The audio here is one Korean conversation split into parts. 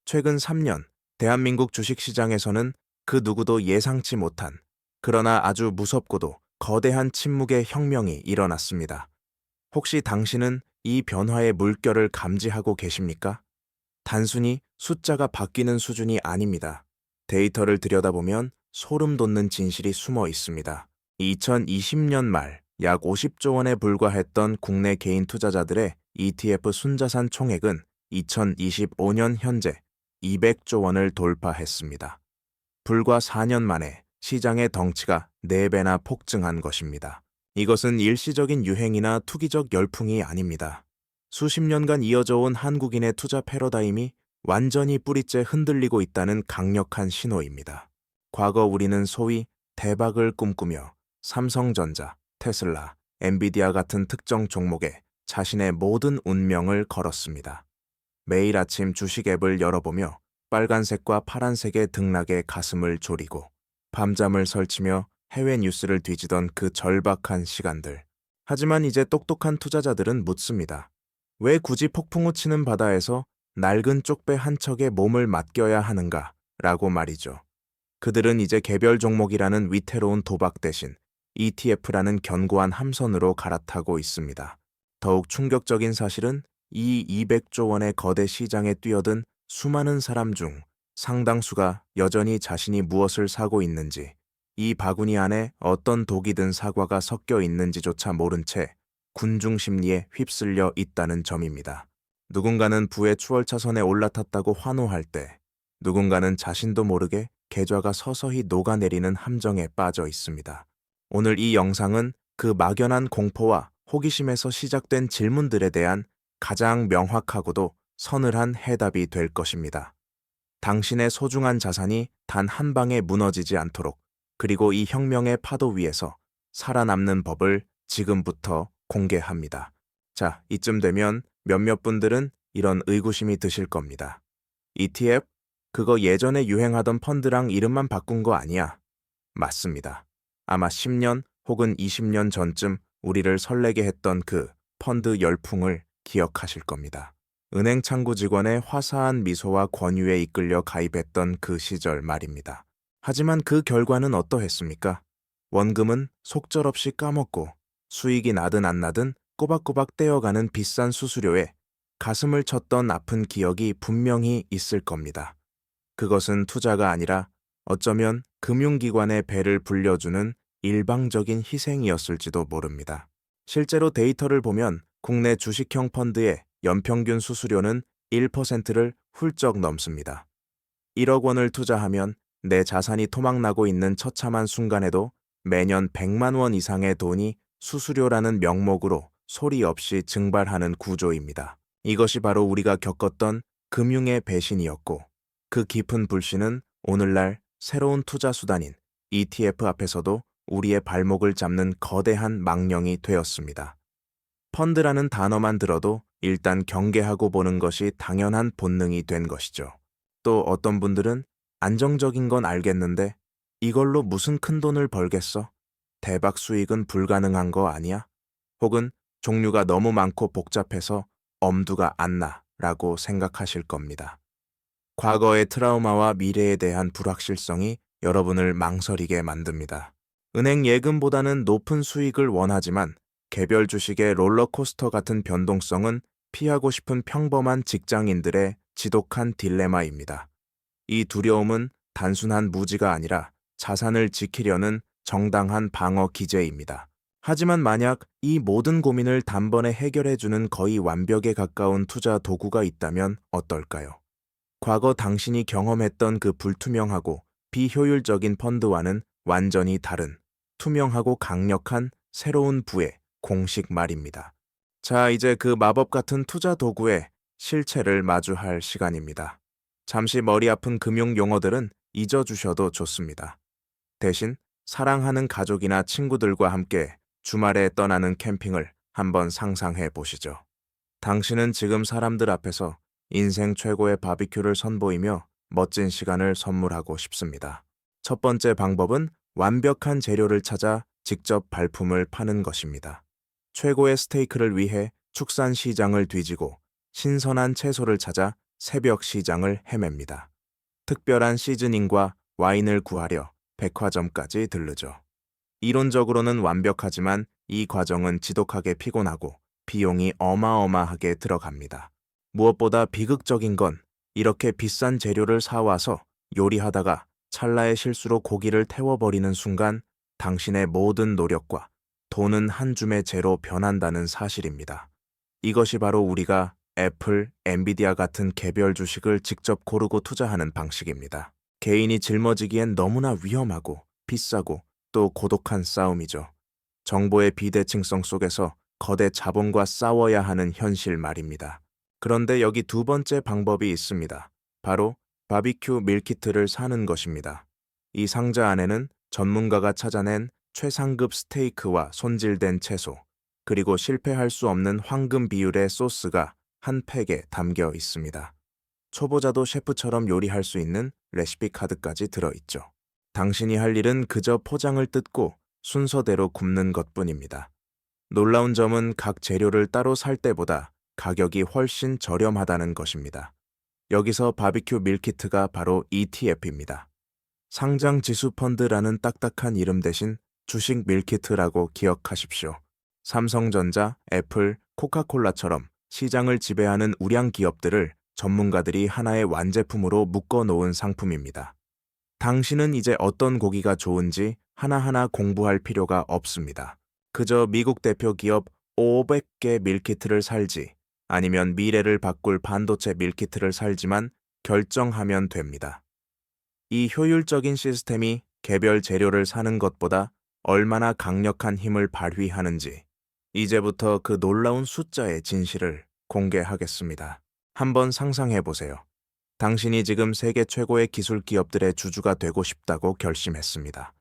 최근 3년, 대한민국 주식시장에서는 그 누구도 예상치 못한, 그러나 아주 무섭고도 거대한 침묵의 혁명이 일어났습니다. 혹시 당신은 이 변화의 물결을 감지하고 계십니까? 단순히 숫자가 바뀌는 수준이 아닙니다. 데이터를 들여다보면 소름 돋는 진실이 숨어 있습니다. 2020년 말 약 50조 원에 불과했던 국내 개인 투자자들의 ETF 순자산 총액은 2025년 현재 200조 원을 돌파했습니다. 불과 4년 만에 시장의 덩치가 4배나 폭증한 것입니다. 이것은 일시적인 유행이나 투기적 열풍이 아닙니다. 수십 년간 이어져 온 한국인의 투자 패러다임이 완전히 뿌리째 흔들리고 있다는 강력한 신호입니다. 과거 우리는 소위 대박을 꿈꾸며 삼성전자, 테슬라, 엔비디아 같은 특정 종목에 자신의 모든 운명을 걸었습니다. 매일 아침 주식 앱을 열어보며 빨간색과 파란색의 등락에 가슴을 졸이고 밤잠을 설치며 해외 뉴스를 뒤지던 그 절박한 시간들. 하지만 이제 똑똑한 투자자들은 묻습니다. 왜 굳이 폭풍우 치는 바다에서 낡은 쪽배 한 척에 몸을 맡겨야 하는가? 라고 말이죠. 그들은 이제 개별 종목이라는 위태로운 도박 대신 ETF라는 견고한 함선으로 갈아타고 있습니다. 더욱 충격적인 사실은 이 200조 원의 거대 시장에 뛰어든 수많은 사람 중 상당수가 여전히 자신이 무엇을 사고 있는지, 이 바구니 안에 어떤 독이 든 사과가 섞여 있는지조차 모른 채 군중 심리에 휩쓸려 있다는 점입니다. 누군가는 부의 추월차선에 올라탔다고 환호할 때, 누군가는 자신도 모르게 계좌가 서서히 녹아내리는 함정에 빠져 있습니다. 오늘 이 영상은 그 막연한 공포와 호기심에서 시작된 질문들에 대한 가장 명확하고도 서늘한 해답이 될 것입니다. 당신의 소중한 자산이 단 한 방에 무너지지 않도록, 그리고 이 혁명의 파도 위에서 살아남는 법을 지금부터 공개합니다. 자, 이쯤 되면 몇몇 분들은 이런 의구심이 드실 겁니다. ETF? 그거 예전에 유행하던 펀드랑 이름만 바꾼 거 아니야? 맞습니다. 아마 10년 혹은 20년 전쯤 우리를 설레게 했던 그 펀드 열풍을 기억하실 겁니다. 은행 창구 직원의 화사한 미소와 권유에 이끌려 가입했던 그 시절 말입니다. 하지만 그 결과는 어떠했습니까? 원금은 속절없이 까먹고 수익이 나든 안 나든 꼬박꼬박 떼어가는 비싼 수수료에 가슴을 쳤던 아픈 기억이 분명히 있을 겁니다. 그것은 투자가 아니라 어쩌면 금융기관의 배를 불려주는 일방적인 희생이었을지도 모릅니다. 실제로 데이터를 보면 국내 주식형 펀드의 연평균 수수료는 1%를 훌쩍 넘습니다. 1억 원을 투자하면 내 자산이 토막나고 있는 처참한 순간에도 매년 100만 원 이상의 돈이 수수료라는 명목으로 소리 없이 증발하는 구조입니다. 이것이 바로 우리가 겪었던 금융의 배신이었고, 그 깊은 불신은 오늘날 새로운 투자 수단인 ETF 앞에서도 우리의 발목을 잡는 거대한 망령이 되었습니다. 펀드라는 단어만 들어도 일단 경계하고 보는 것이 당연한 본능이 된 것이죠. 또 어떤 분들은 안정적인 건 알겠는데 이걸로 무슨 큰 돈을 벌겠어? 대박 수익은 불가능한 거 아니야? 혹은 종류가 너무 많고 복잡해서 엄두가 안 나 라고 생각하실 겁니다. 과거의 트라우마와 미래에 대한 불확실성이 여러분을 망설이게 만듭니다. 은행 예금보다는 높은 수익을 원하지만 개별 주식의 롤러코스터 같은 변동성은 피하고 싶은 평범한 직장인들의 지독한 딜레마입니다. 이 두려움은 단순한 무지가 아니라 자산을 지키려는 정당한 방어 기제입니다. 하지만 만약 이 모든 고민을 단번에 해결해주는 거의 완벽에 가까운 투자 도구가 있다면 어떨까요? 과거 당신이 경험했던 그 불투명하고 비효율적인 펀드와는 완전히 다른 투명하고 강력한 새로운 부의 공식 말입니다. 자, 이제 그 마법 같은 투자 도구의 실체를 마주할 시간입니다. 잠시 머리 아픈 금융 용어들은 잊어주셔도 좋습니다. 대신 사랑하는 가족이나 친구들과 함께 주말에 떠나는 캠핑을 한번 상상해 보시죠. 당신은 지금 사람들 앞에서 인생 최고의 바비큐를 선보이며 멋진 시간을 선물하고 싶습니다. 첫 번째 방법은 완벽한 재료를 찾아 직접 발품을 파는 것입니다. 최고의 스테이크를 위해 축산 시장을 뒤지고 신선한 채소를 찾아 새벽 시장을 헤맵니다. 특별한 시즈닝과 와인을 구하려 백화점까지 들르죠. 이론적으로는 완벽하지만 이 과정은 지독하게 피곤하고 비용이 어마어마하게 들어갑니다. 무엇보다 비극적인 건 이렇게 비싼 재료를 사와서 요리하다가 찰나의 실수로 고기를 태워버리는 순간 당신의 모든 노력과 돈은 한 줌의 재로 변한다는 사실입니다. 이것이 바로 우리가 애플, 엔비디아 같은 개별 주식을 직접 고르고 투자하는 방식입니다. 개인이 짊어지기엔 너무나 위험하고 비싸고 또 고독한 싸움이죠. 정보의 비대칭성 속에서 거대 자본과 싸워야 하는 현실 말입니다. 그런데 여기 두 번째 방법이 있습니다. 바로 바비큐 밀키트를 사는 것입니다. 이 상자 안에는 전문가가 찾아낸 최상급 스테이크와 손질된 채소, 그리고 실패할 수 없는 황금 비율의 소스가 한 팩에 담겨 있습니다. 초보자도 셰프처럼 요리할 수 있는 레시피 카드까지 들어있죠. 당신이 할 일은 그저 포장을 뜯고 순서대로 굽는 것뿐입니다. 놀라운 점은 각 재료를 따로 살 때보다 가격이 훨씬 저렴하다는 것입니다. 여기서 바비큐 밀키트가 바로 ETF입니다. 상장 지수 펀드라는 딱딱한 이름 대신 주식 밀키트라고 기억하십시오. 삼성전자, 애플, 코카콜라처럼 시장을 지배하는 우량 기업들을 전문가들이 하나의 완제품으로 묶어놓은 상품입니다. 당신은 이제 어떤 고기가 좋은지 하나하나 공부할 필요가 없습니다. 그저 미국 대표 기업 500개 밀키트를 살지 아니면 미래를 바꿀 반도체 밀키트를 살지만 결정하면 됩니다. 이 효율적인 시스템이 개별 재료를 사는 것보다 얼마나 강력한 힘을 발휘하는지 이제부터 그 놀라운 숫자의 진실을 공개하겠습니다. 한번 상상해 보세요. 당신이 지금 세계 최고의 기술 기업들의 주주가 되고 싶다고 결심했습니다.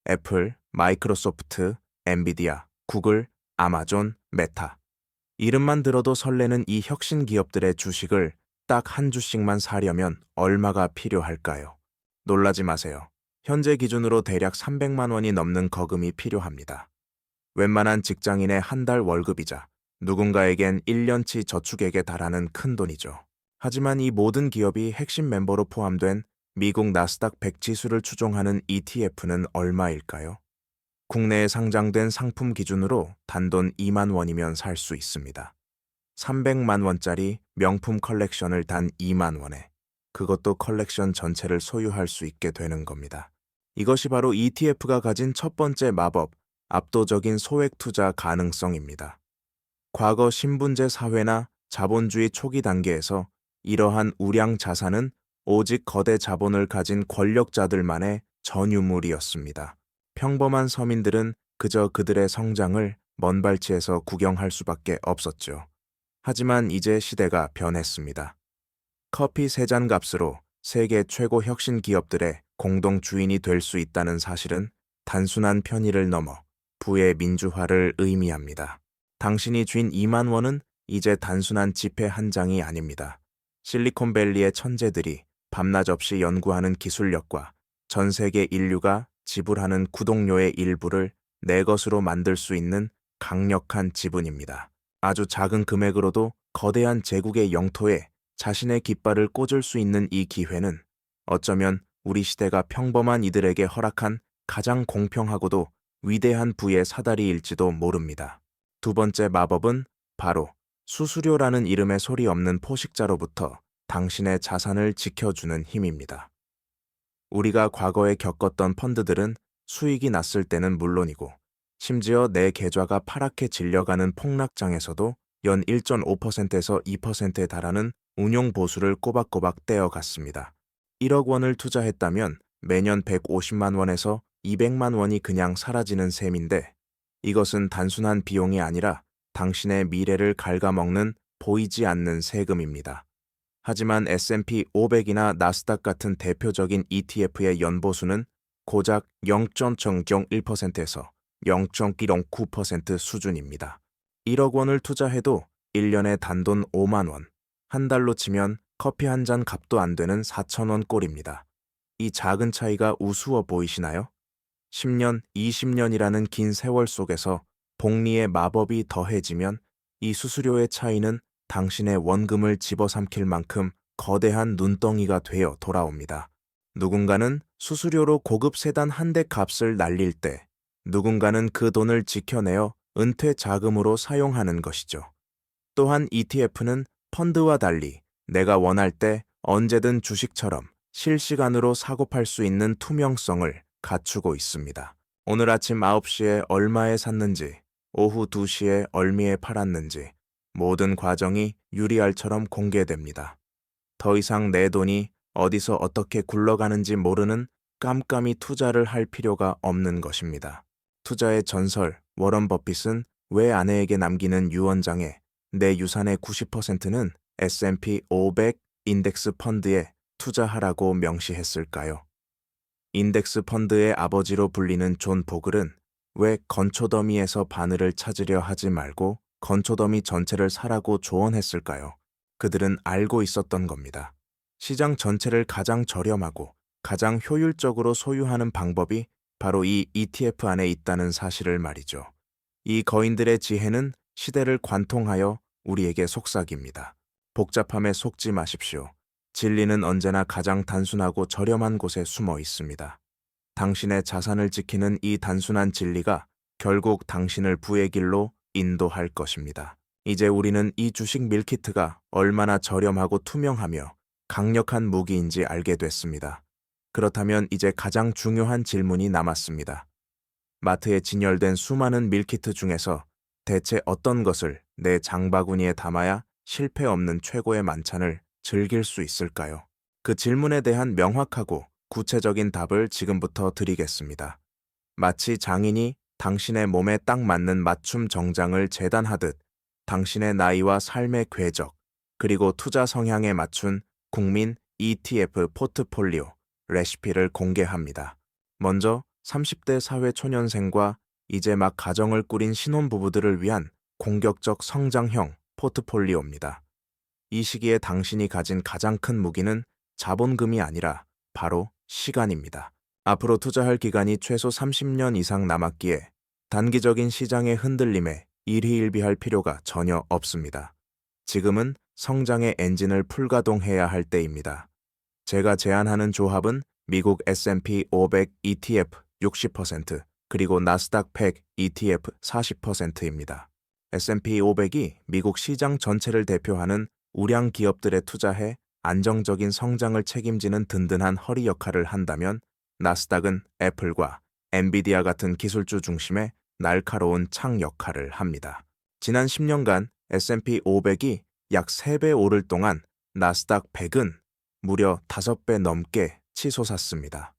애플, 마이크로소프트, 엔비디아, 구글, 아마존, 메타. 이름만 들어도 설레는 이 혁신 기업들의 주식을 딱 한 주씩만 사려면 얼마가 필요할까요? 놀라지 마세요. 현재 기준으로 대략 300만 원이 넘는 거금이 필요합니다. 웬만한 직장인의 한 달 월급이자 누군가에겐 1년치 저축액에 달하는 큰 돈이죠. 하지만 이 모든 기업이 핵심 멤버로 포함된 미국 나스닥 100 지수를 추종하는 ETF는 얼마일까요? 국내에 상장된 상품 기준으로 단돈 2만 원이면 살 수 있습니다. 300만 원짜리 명품 컬렉션을 단 2만 원에 그것도 컬렉션 전체를 소유할 수 있게 되는 겁니다. 이것이 바로 ETF가 가진 첫 번째 마법, 압도적인 소액 투자 가능성입니다. 과거 신분제 사회나 자본주의 초기 단계에서 이러한 우량 자산은 오직 거대 자본을 가진 권력자들만의 전유물이었습니다. 평범한 서민들은 그저 그들의 성장을 먼 발치에서 구경할 수밖에 없었죠. 하지만 이제 시대가 변했습니다. 커피 3잔 값으로 세계 최고 혁신 기업들의 공동 주인이 될 수 있다는 사실은 단순한 편의를 넘어 부의 민주화를 의미합니다. 당신이 쥔 2만 원은 이제 단순한 지폐 한 장이 아닙니다. 실리콘밸리의 천재들이 밤낮 없이 연구하는 기술력과 전 세계 인류가 지불하는 구독료의 일부를 내 것으로 만들 수 있는 강력한 지분입니다. 아주 작은 금액으로도 거대한 제국의 영토에 자신의 깃발을 꽂을 수 있는 이 기회는 어쩌면 우리 시대가 평범한 이들에게 허락한 가장 공평하고도 위대한 부의 사다리일지도 모릅니다. 두 번째 마법은 바로 수수료라는 이름의 소리 없는 포식자로부터 당신의 자산을 지켜주는 힘입니다. 우리가 과거에 겪었던 펀드들은 수익이 났을 때는 물론이고 심지어 내 계좌가 파랗게 질려가는 폭락장에서도 연 1.5%에서 2%에 달하는 운용 보수를 꼬박꼬박 떼어갔습니다. 1억 원을 투자했다면 매년 150만 원에서 200만 원이 그냥 사라지는 셈인데 이것은 단순한 비용이 아니라 당신의 미래를 ඝ아먹는 보이지 않는 세금입니다. 하지만 S&P 500이나 나스닥 같은 대표적인 ETF의 연보수는 고작 0.01%에서 0.09% 수준입니다. 1억 원을 투자해도 1년에 단돈 5만 원, 한 달로 치면 커피 한 잔 값도 안 되는 4,000원 꼴입니다. 이 작은 차이가 우스워 보이시나요? 10년, 20년이라는 긴 세월 속에서 복리의 마법이 더해지면 이 수수료의 차이는 당신의 원금을 집어삼킬 만큼 거대한 눈덩이가 되어 돌아옵니다. 누군가는 수수료로 고급 세단 한 대 값을 날릴 때 누군가는 그 돈을 지켜내어 은퇴 자금으로 사용하는 것이죠. 또한 ETF는 펀드와 달리 내가 원할 때 언제든 주식처럼 실시간으로 사고 팔 수 있는 투명성을 갖추고 있습니다. 오늘 아침 9시에 얼마에 샀는지, 오후 2시에 얼마에 팔았는지 모든 과정이 유리알처럼 공개됩니다. 더 이상 내 돈이 어디서 어떻게 굴러가는지 모르는 깜깜이 투자를 할 필요가 없는 것입니다. 투자의 전설 워런 버핏은 왜 아내에게 남기는 유언장에 내 유산의 90%는 S&P 500 인덱스 펀드에 투자하라고 명시했을까요? 인덱스 펀드의 아버지로 불리는 존 보글은 왜 건초더미에서 바늘을 찾으려 하지 말고 건초더미 전체를 사라고 조언했을까요? 그들은 알고 있었던 겁니다. 시장 전체를 가장 저렴하고 가장 효율적으로 소유하는 방법이 바로 이 ETF 안에 있다는 사실을 말이죠. 이 거인들의 지혜는 시대를 관통하여 우리에게 속삭입니다. 복잡함에 속지 마십시오. 진리는 언제나 가장 단순하고 저렴한 곳에 숨어 있습니다. 당신의 자산을 지키는 이 단순한 진리가 결국 당신을 부의 길로 인도할 것입니다. 이제 우리는 이 주식 밀키트가 얼마나 저렴하고 투명하며 강력한 무기인지 알게 됐습니다. 그렇다면 이제 가장 중요한 질문이 남았습니다. 마트에 진열된 수많은 밀키트 중에서 대체 어떤 것을 내 장바구니에 담아야 실패 없는 최고의 만찬을 즐길 수 있을까요? 그 질문에 대한 명확하고 구체적인 답을 지금부터 드리겠습니다. 마치 장인이 당신의 몸에 딱 맞는 맞춤 정장을 재단하듯 당신의 나이와 삶의 궤적, 그리고 투자 성향에 맞춘 국민 ETF 포트폴리오 레시피를 공개합니다. 먼저 30대 사회초년생과 이제 막 가정을 꾸린 신혼부부들을 위한 공격적 성장형 포트폴리오입니다. 이 시기에 당신이 가진 가장 큰 무기는 자본금이 아니라 바로 시간입니다. 앞으로 투자할 기간이 최소 30년 이상 남았기에 단기적인 시장의 흔들림에 일희일비할 필요가 전혀 없습니다. 지금은 성장의 엔진을 풀가동해야 할 때입니다. 제가 제안하는 조합은 미국 S&P 500 ETF 60% 그리고 나스닥 100 ETF 40%입니다. S&P 500이 미국 시장 전체를 대표하는 우량 기업들에 투자해 안정적인 성장을 책임지는 든든한 허리 역할을 한다면 나스닥은 애플과 엔비디아 같은 기술주 중심의 날카로운 창 역할을 합니다. 지난 10년간 S&P 500이 약 3배 오를 동안 나스닥 100은 무려 5배 넘게 치솟았습니다.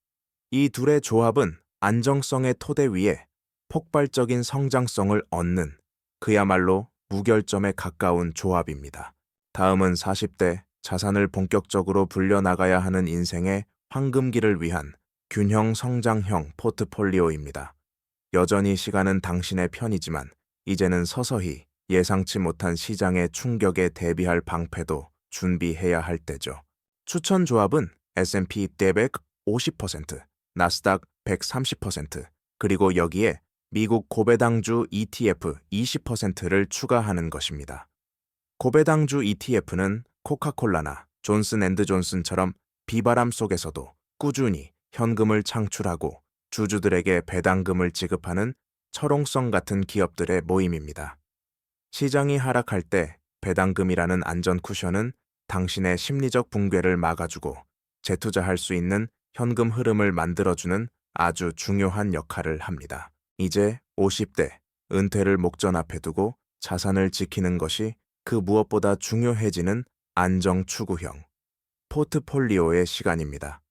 이 둘의 조합은 안정성의 토대 위에 폭발적인 성장성을 얻는 그야말로 무결점에 가까운 조합입니다. 다음은 40대 자산을 본격적으로 불려나가야 하는 인생의 황금기를 위한 균형 성장형 포트폴리오입니다. 여전히 시간은 당신의 편이지만 이제는 서서히 예상치 못한 시장의 충격에 대비할 방패도 준비해야 할 때죠. 추천 조합은 S&P 500 50%, 나스닥 130%, 그리고 여기에 미국 고배당주 ETF 20%를 추가하는 것입니다. 고배당주 ETF는 코카콜라나 존슨앤드존슨처럼 비바람 속에서도 꾸준히 현금을 창출하고 주주들에게 배당금을 지급하는 철옹성 같은 기업들의 모임입니다. 시장이 하락할 때 배당금이라는 안전 쿠션은 당신의 심리적 붕괴를 막아주고 재투자할 수 있는 현금 흐름을 만들어주는 아주 중요한 역할을 합니다. 이제 50대, 은퇴를 목전 앞에 두고 자산을 지키는 것이 그 무엇보다 중요해지는 안정 추구형 포트폴리오의 시간입니다.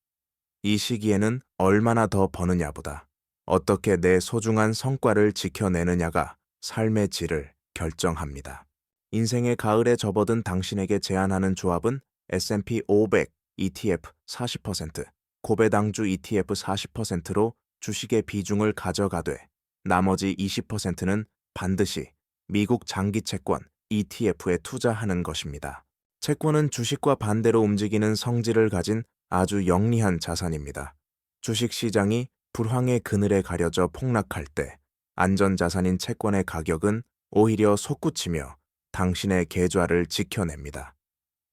이 시기에는 얼마나 더 버느냐보다 어떻게 내 소중한 성과를 지켜내느냐가 삶의 질을 결정합니다. 인생의 가을에 접어든 당신에게 제안하는 조합은 S&P 500 ETF 40%, 고배당주 ETF 40%로 주식의 비중을 가져가되 나머지 20%는 반드시 미국 장기채권 ETF에 투자하는 것입니다. 채권은 주식과 반대로 움직이는 성질을 가진 아주 영리한 자산입니다. 주식시장이 불황의 그늘에 가려져 폭락할 때 안전자산인 채권의 가격은 오히려 솟구치며 당신의 계좌를 지켜냅니다.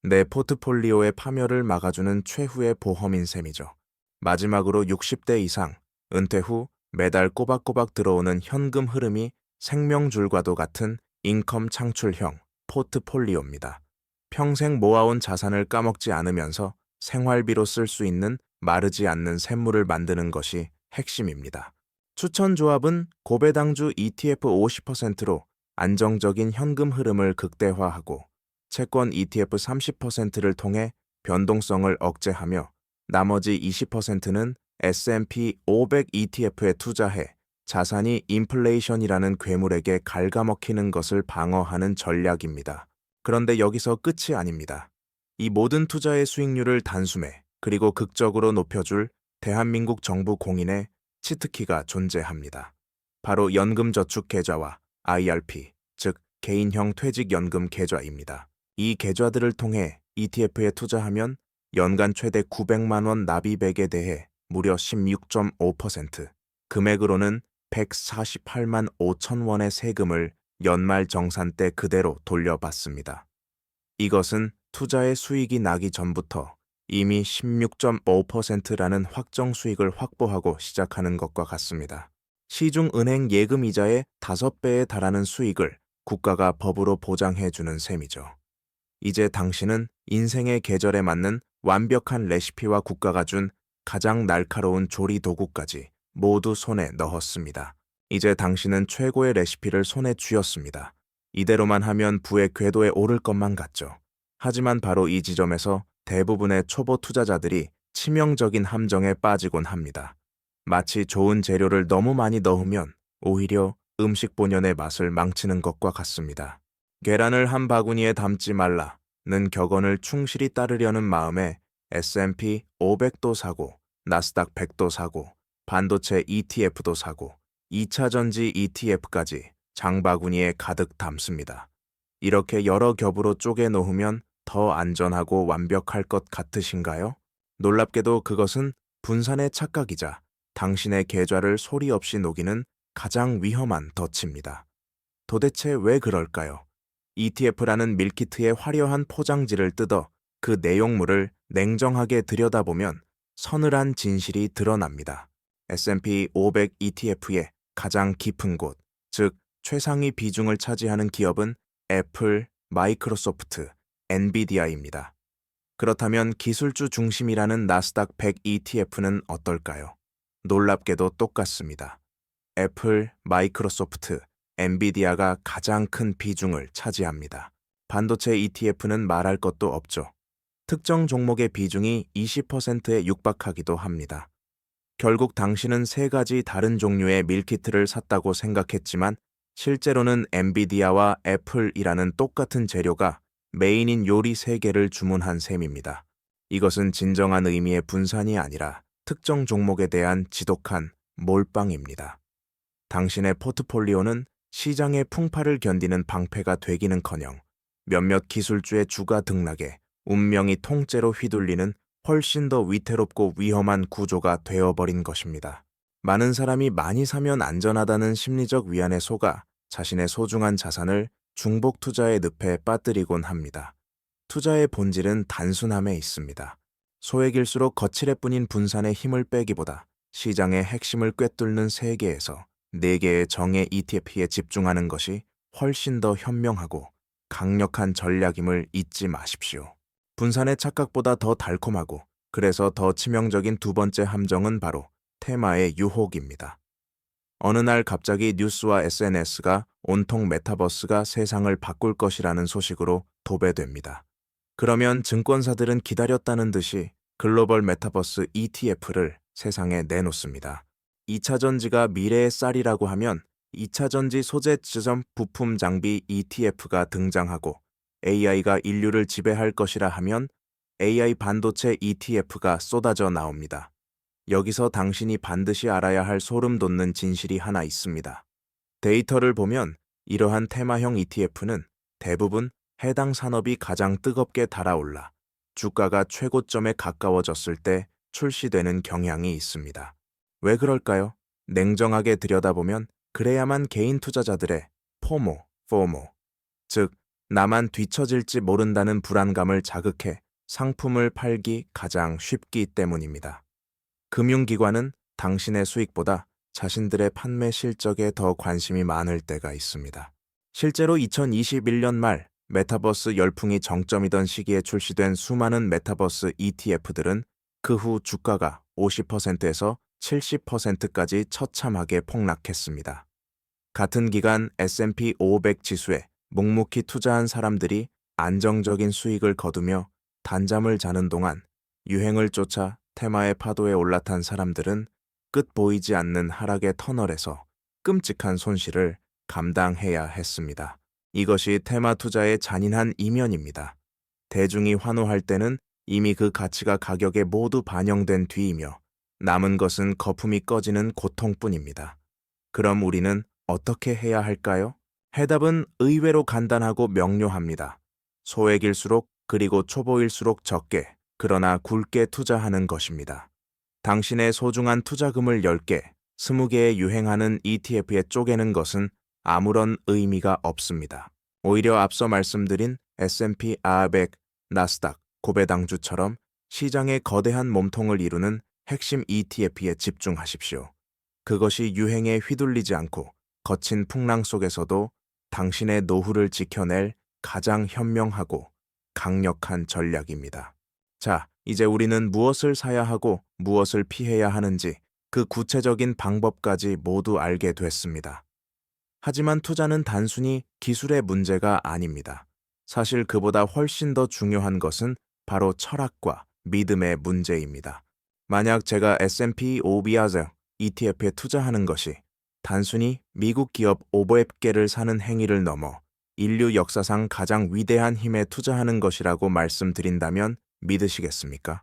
내 포트폴리오의 파멸을 막아주는 최후의 보험인 셈이죠. 마지막으로 60대 이상, 은퇴 후 매달 꼬박꼬박 들어오는 현금 흐름이 생명줄과도 같은 인컴 창출형 포트폴리오입니다. 평생 모아온 자산을 까먹지 않으면서 생활비로 쓸 수 있는 마르지 않는 샘물을 만드는 것이 핵심입니다. 추천 조합은 고배당주 ETF 50%로 안정적인 현금 흐름을 극대화하고 채권 ETF 30%를 통해 변동성을 억제하며 나머지 20%는 S&P 500 ETF에 투자해 자산이 인플레이션이라는 괴물에게 갉아먹히는 것을 방어하는 전략입니다. 그런데 여기서 끝이 아닙니다. 이 모든 투자의 수익률을 단숨에 그리고 극적으로 높여줄 대한민국 정부 공인의 치트키가 존재합니다. 바로 연금저축계좌와 IRP, 즉 개인형 퇴직연금 계좌입니다. 이 계좌들을 통해 ETF에 투자하면 연간 최대 900만 원 납입액에 대해 무려 16.5%, 금액으로는 148만 5천 원의 세금을 연말 정산 때 그대로 돌려받습니다. 이것은 투자의 수익이 나기 전부터 이미 16.5%라는 확정 수익을 확보하고 시작하는 것과 같습니다. 시중은행 예금 이자의 5배에 달하는 수익을 국가가 법으로 보장해주는 셈이죠. 이제 당신은 인생의 계절에 맞는 완벽한 레시피와 국가가 준 가장 날카로운 조리 도구까지 모두 손에 넣었습니다. 이제 당신은 최고의 레시피를 손에 쥐었습니다. 이대로만 하면 부의 궤도에 오를 것만 같죠. 하지만 바로 이 지점에서 대부분의 초보 투자자들이 치명적인 함정에 빠지곤 합니다. 마치 좋은 재료를 너무 많이 넣으면 오히려 음식 본연의 맛을 망치는 것과 같습니다. 계란을 한 바구니에 담지 말라는 격언을 충실히 따르려는 마음에 S&P 500도 사고, 나스닥 100도 사고, 반도체 ETF도 사고, 2차전지 ETF까지 장바구니에 가득 담습니다. 이렇게 여러 겹으로 쪼개 놓으면 더 안전하고 완벽할 것 같으신가요? 놀랍게도 그것은 분산의 착각이자 당신의 계좌를 소리 없이 녹이는 가장 위험한 덫입니다. 도대체 왜 그럴까요? ETF라는 밀키트의 화려한 포장지를 뜯어 그 내용물을 냉정하게 들여다보면 서늘한 진실이 드러납니다. S&P 500 ETF의 가장 깊은 곳, 즉 최상위 비중을 차지하는 기업은 애플, 마이크로소프트, 엔비디아입니다. 그렇다면 기술주 중심이라는 나스닥 100 ETF는 어떨까요? 놀랍게도 똑같습니다. 애플, 마이크로소프트, 엔비디아가 가장 큰 비중을 차지합니다. 반도체 ETF는 말할 것도 없죠. 특정 종목의 비중이 20%에 육박하기도 합니다. 결국 당신은 세 가지 다른 종류의 밀키트를 샀다고 생각했지만 실제로는 엔비디아와 애플이라는 똑같은 재료가 메인인 요리 3개를 주문한 셈입니다. 이것은 진정한 의미의 분산이 아니라 특정 종목에 대한 지독한 몰빵입니다. 당신의 포트폴리오는 시장의 풍파를 견디는 방패가 되기는커녕 몇몇 기술주의 주가 등락에 운명이 통째로 휘둘리는 훨씬 더 위태롭고 위험한 구조가 되어버린 것입니다. 많은 사람이 많이 사면 안전하다는 심리적 위안에 속아 자신의 소중한 자산을 중복 투자의 늪에 빠뜨리곤 합니다. 투자의 본질은 단순함에 있습니다. 소액일수록 거칠애 뿐인 분산의 힘을 빼기보다 시장의 핵심을 꿰뚫는 3개에서 4개의 정의 ETF에 집중하는 것이 훨씬 더 현명하고 강력한 전략임을 잊지 마십시오. 분산의 착각보다 더 달콤하고 그래서 더 치명적인 두 번째 함정은 바로 테마의 유혹입니다. 어느 날 갑자기 뉴스와 SNS가 온통 메타버스가 세상을 바꿀 것이라는 소식으로 도배됩니다. 그러면 증권사들은 기다렸다는 듯이 글로벌 메타버스 ETF를 세상에 내놓습니다. 2차전지가 미래의 쌀이라고 하면 2차전지 소재 지점 부품 장비 ETF가 등장하고 AI가 인류를 지배할 것이라 하면 AI 반도체 ETF가 쏟아져 나옵니다. 여기서 당신이 반드시 알아야 할 소름 돋는 진실이 하나 있습니다. 데이터를 보면 이러한 테마형 ETF는 대부분 해당 산업이 가장 뜨겁게 달아올라 주가가 최고점에 가까워졌을 때 출시되는 경향이 있습니다. 왜 그럴까요? 냉정하게 들여다보면 그래야만 개인 투자자들의 포모, 즉 나만 뒤처질지 모른다는 불안감을 자극해 상품을 팔기 가장 쉽기 때문입니다. 금융기관은 당신의 수익보다 자신들의 판매 실적에 더 관심이 많을 때가 있습니다. 실제로 2021년 말 메타버스 열풍이 정점이던 시기에 출시된 수많은 메타버스 ETF들은 그 후 주가가 50%에서 70%까지 처참하게 폭락했습니다. 같은 기간 S&P 500 지수에 묵묵히 투자한 사람들이 안정적인 수익을 거두며 단잠을 자는 동안 유행을 쫓아 테마의 파도에 올라탄 사람들은 끝 보이지 않는 하락의 터널에서 끔찍한 손실을 감당해야 했습니다. 이것이 테마 투자의 잔인한 이면입니다. 대중이 환호할 때는 이미 그 가치가 가격에 모두 반영된 뒤이며 남은 것은 거품이 꺼지는 고통뿐입니다. 그럼 우리는 어떻게 해야 할까요? 해답은 의외로 간단하고 명료합니다. 소액일수록 그리고 초보일수록 적게, 그러나 굵게 투자하는 것입니다. 당신의 소중한 투자금을 10개, 20개에 유행하는 ETF에 쪼개는 것은 아무런 의미가 없습니다. 오히려 앞서 말씀드린 S&P 500, 나스닥, 고배당주처럼 시장의 거대한 몸통을 이루는 핵심 ETF에 집중하십시오. 그것이 유행에 휘둘리지 않고 거친 풍랑 속에서도 당신의 노후를 지켜낼 가장 현명하고 강력한 전략입니다. 자, 이제 우리는 무엇을 사야 하고 무엇을 피해야 하는지 그 구체적인 방법까지 모두 알게 됐습니다. 하지만 투자는 단순히 기술의 문제가 아닙니다. 사실 그보다 훨씬 더 중요한 것은 바로 철학과 믿음의 문제입니다. 만약 제가 S&P 500 ETF에 투자하는 것이 단순히 미국 기업 500개를 사는 행위를 넘어 인류 역사상 가장 위대한 힘에 투자하는 것이라고 말씀드린다면 믿으시겠습니까?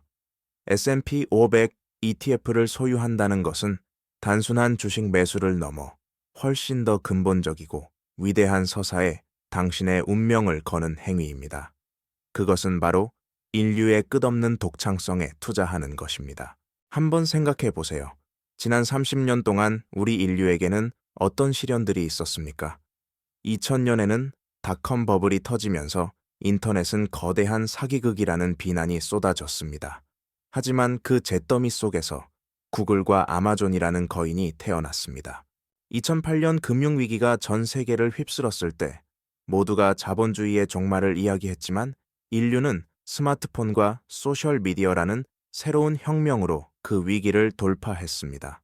S&P 500 ETF를 소유한다는 것은 단순한 주식 매수를 넘어 훨씬 더 근본적이고 위대한 서사에 당신의 운명을 거는 행위입니다. 그것은 바로 인류의 끝없는 독창성에 투자하는 것입니다. 한번 생각해 보세요. 지난 30년 동안 우리 인류에게는 어떤 시련들이 있었습니까? 2000년에는 닷컴 버블이 터지면서 인터넷은 거대한 사기극이라는 비난이 쏟아졌습니다. 하지만 그 잿더미 속에서 구글과 아마존이라는 거인이 태어났습니다. 2008년 금융위기가 전 세계를 휩쓸었을 때 모두가 자본주의의 종말을 이야기했지만 인류는 스마트폰과 소셜미디어라는 새로운 혁명으로 그 위기를 돌파했습니다.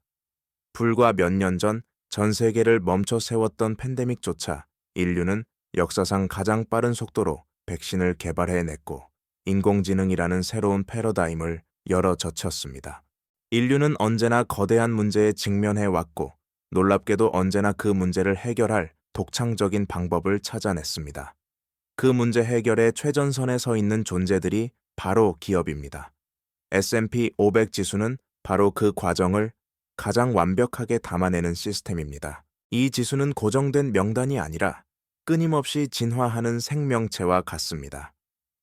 불과 몇 년 전 전 세계를 멈춰 세웠던 팬데믹조차 인류는 역사상 가장 빠른 속도로 백신을 개발해냈고 인공지능이라는 새로운 패러다임을 열어젖혔습니다. 인류는 언제나 거대한 문제에 직면해왔고 놀랍게도 언제나 그 문제를 해결할 독창적인 방법을 찾아냈습니다. 그 문제 해결의 최전선에 서 있는 존재들이 바로 기업입니다. S&P 500 지수는 바로 그 과정을 가장 완벽하게 담아내는 시스템입니다. 이 지수는 고정된 명단이 아니라 끊임없이 진화하는 생명체와 같습니다.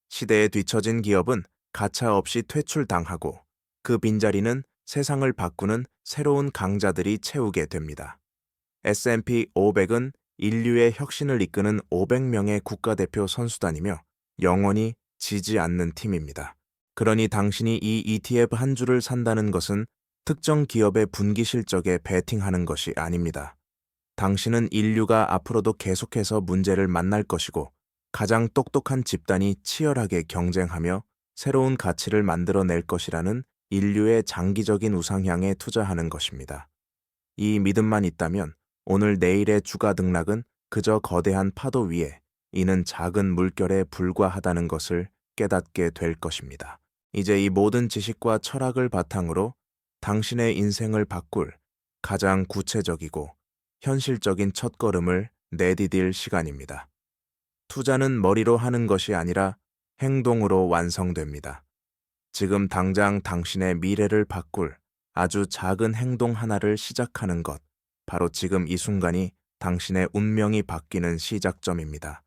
시대에 뒤처진 기업은 가차없이 퇴출당하고 그 빈자리는 세상을 바꾸는 새로운 강자들이 채우게 됩니다. S&P 500은 인류의 혁신을 이끄는 500명의 국가대표 선수단이며 영원히 지지 않는 팀입니다. 그러니 당신이 이 ETF 한 주를 산다는 것은 특정 기업의 분기 실적에 베팅하는 것이 아닙니다. 당신은 인류가 앞으로도 계속해서 문제를 만날 것이고 가장 똑똑한 집단이 치열하게 경쟁하며 새로운 가치를 만들어낼 것이라는 인류의 장기적인 우상향에 투자하는 것입니다. 이 믿음만 있다면 오늘 내일의 주가 등락은 그저 거대한 파도 위에 이는 작은 물결에 불과하다는 것을 깨닫게 될 것입니다. 이제 이 모든 지식과 철학을 바탕으로 당신의 인생을 바꿀 가장 구체적이고 현실적인 첫걸음을 내디딜 시간입니다. 투자는 머리로 하는 것이 아니라 행동으로 완성됩니다. 지금 당장 당신의 미래를 바꿀 아주 작은 행동 하나를 시작하는 것, 바로 지금 이 순간이 당신의 운명이 바뀌는 시작점입니다.